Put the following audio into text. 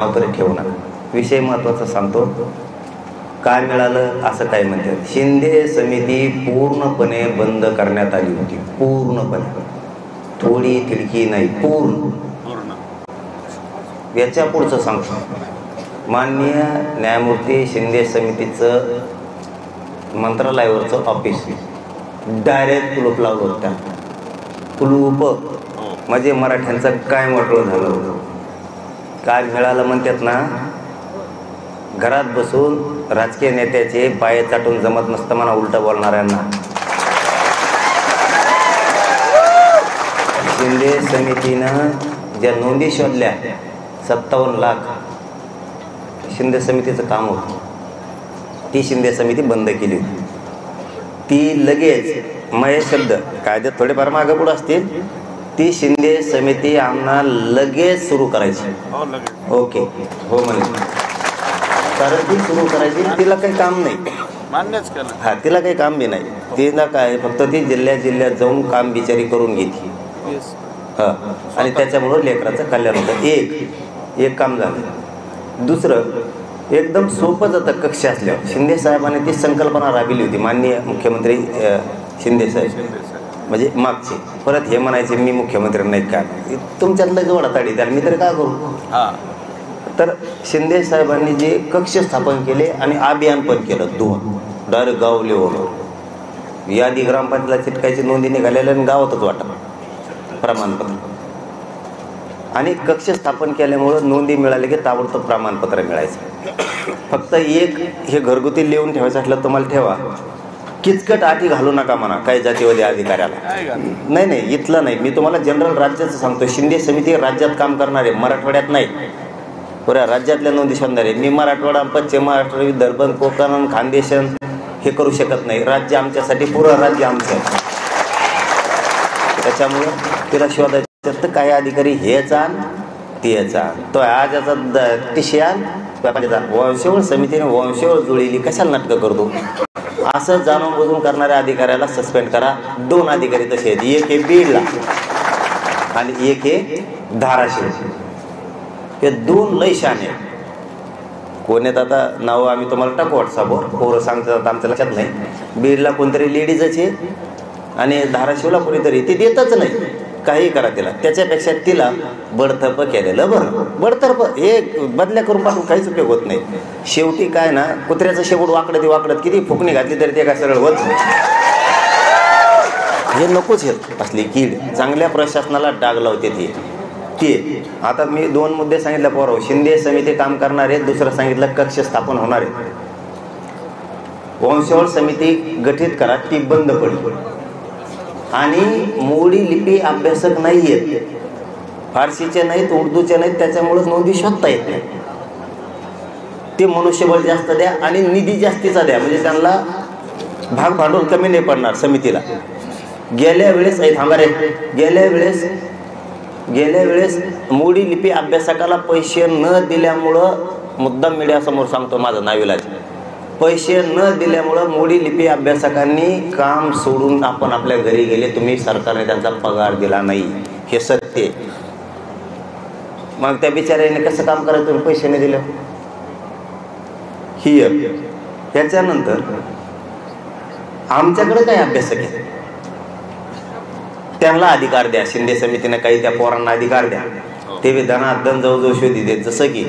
नाव तरी ठेवू नका. विषय महत्त्वाचा सांगतो. काय मिळालं असं काय म्हणतात. शिंदे समिती पूर्णपणे बंद करण्यात आली होती. पूर्णपणे, थोडी तिडकी नाही, पूर्ण. याच्या पुढचं सांगतो. माननीय न्यायमूर्ती शिंदे समितीचं मंत्रालयावरचं ऑफिस डायरेक्ट कुलूप लावलं होतं. कुलूप म्हणजे मराठ्यांचं काय मोठं झालं होतं. काय मिळालं म्हणतात ना, घरात बसून राजकीय नेत्याचे पाय चाटून जमत नसतं म्हणा उलट बोलणाऱ्यांना. शिंदे समितीनं ज्या नोंदी शोधल्या 57 लाख शिंदे समितीचं काम होतं. ती शिंदे समिती बंद केली होती. ती लगेच महेश शब्द कायद्यात थोडेफार मागं पुढं असतील. ती शिंदे समिती आम्हाला लगेच सुरू करायची. ओके हो म्हणे, कारण ती सुरू करायची. तिला काही काम नाही, मान्यच केलं. हा, तिला काही काम बी नाही. तिला काय फक्त ती जिल्ह्यात जाऊन काम बिचारी करून घेते. हा, आणि त्याच्यामुळं लेकराचं कल्याण होतं. एक काम झालं. दुसरं एकदम सोपं जातं. कक्ष असल्यावर शिंदे साहेबांनी ती संकल्पना राबविली होती. माननीय मुख्यमंत्री शिंदे साहेब म्हणजे मागचे. परत हे म्हणायचे मी मुख्यमंत्री नाही का, तुमच्यातलं जोडा ताडी द्या, मी तरी काय करू. तर शिंदे साहेबांनी जे कक्ष स्थापन केले आणि अभियान पण केलं. 2 डायरेक्ट गाव लेवलवर यादी ग्रामपंचायतला चिटकायची नोंदी निघालेल्या आणि गावातच वाटप प्रमाणपत्र. आणि कक्ष स्थापन केल्यामुळं नोंदी मिळाली की ताबडतोब प्रमाणपत्र मिळायचं. फक्त एक हे घरगुती लिहून ठेवायचं असलं तुम्हाला ठेवा. किचकट अटी घालू नका म्हणा काही जातीवादी अधिकाऱ्याला. नाही, इथलं नाही. मी तुम्हाला जनरल राज्याचं सांगतो. शिंदे समिती राज्यात काम करणारे, मराठवाड्यात नाही, पुऱ्या राज्यातल्या नोंदी शोधणारे. मी मराठवाडा, पश्चिम महाराष्ट्र, विदर्भ, कोकण, खानदेशन हे करू शकत नाही. राज्य आमच्यासाठी पुरं राज्य आमचं आहे. त्याच्यामुळं तिला शोधायचं तर काही अधिकारी हेच आण तेच आण. तो आज याचा टिशियान वंशवळ समितीने वंशवळ जुळलेली कशाला नाटकं करतो. असं जाणून बुजून करणाऱ्या अधिकाऱ्याला सस्पेंड करा. 2 अधिकारी तसे आहेत. एक हे बीडला आणि एक हे धाराशिव. हे 2 लय शाने. कोण आहेत आता नावं आम्ही तुम्हाला टाकू व्हॉट्सअपवर. पोरं सांगतात आमच्या लक्षात नाही. बीडला कोणतरी लेडीजच आहे आणि धाराशिवला कोणीतरी. ती देतच नाही. काही करा तिला. त्याच्यापेक्षा तिला बडतर्फ केलेलं बरं. बडतर्फ हे बदल्या करून पाठवून काहीच उपयोग होत नाही. शेवटी काय ना, कुत्र्याचं शेवट वाकडत किती फुकणी घातली तरी ते काय सरळ होत नाही. हे नकोच. हे असली कीड चांगल्या प्रशासनाला डाग लावते ती. आता मी 2 मुद्दे सांगितले पोरं. शिंदे समिती काम करणार आहे. दुसरं सांगितलं कक्ष स्थापन होणार आहे. वंशवळ समिती गठीत करा. ती बंद पडली. आणि मोडी लिपी अभ्यासक नाही आहेत, फारसीचे नाहीत, उर्दूचे नाहीत. त्याच्यामुळे नोंदी शोधता येत नाही. ते मनुष्यबळ जास्त द्या आणि निधी जास्तीचा द्या. म्हणजे त्यांना भाग भांडवल कमी नाही पडणार समितीला. गेल्या वेळेस मोडी लिपी अभ्यासकाला पैसे न दिल्यामुळं, मुद्दाम मीडियासमोर सांगतो माझं नाविलाज, पैसे न दिल्यामुळं मोडी लिपी अभ्यासकांनी काम सोडून आपण आपल्या घरी गेले. तुम्ही सरकारने त्यांचा पगार दिला नाही, हे सत्य. मग त्या बिचाऱ्याने कसं काम करायचं तुम्ही पैसे नाही दिले. ही त्याच्यानंतर आमच्याकडे काही अभ्यासक आहे, त्यांना अधिकार द्या. शिंदे समितीने काही त्या पोरांना अधिकार द्या. ते विधानात दन जवळजवळ शोधी देत. जसं की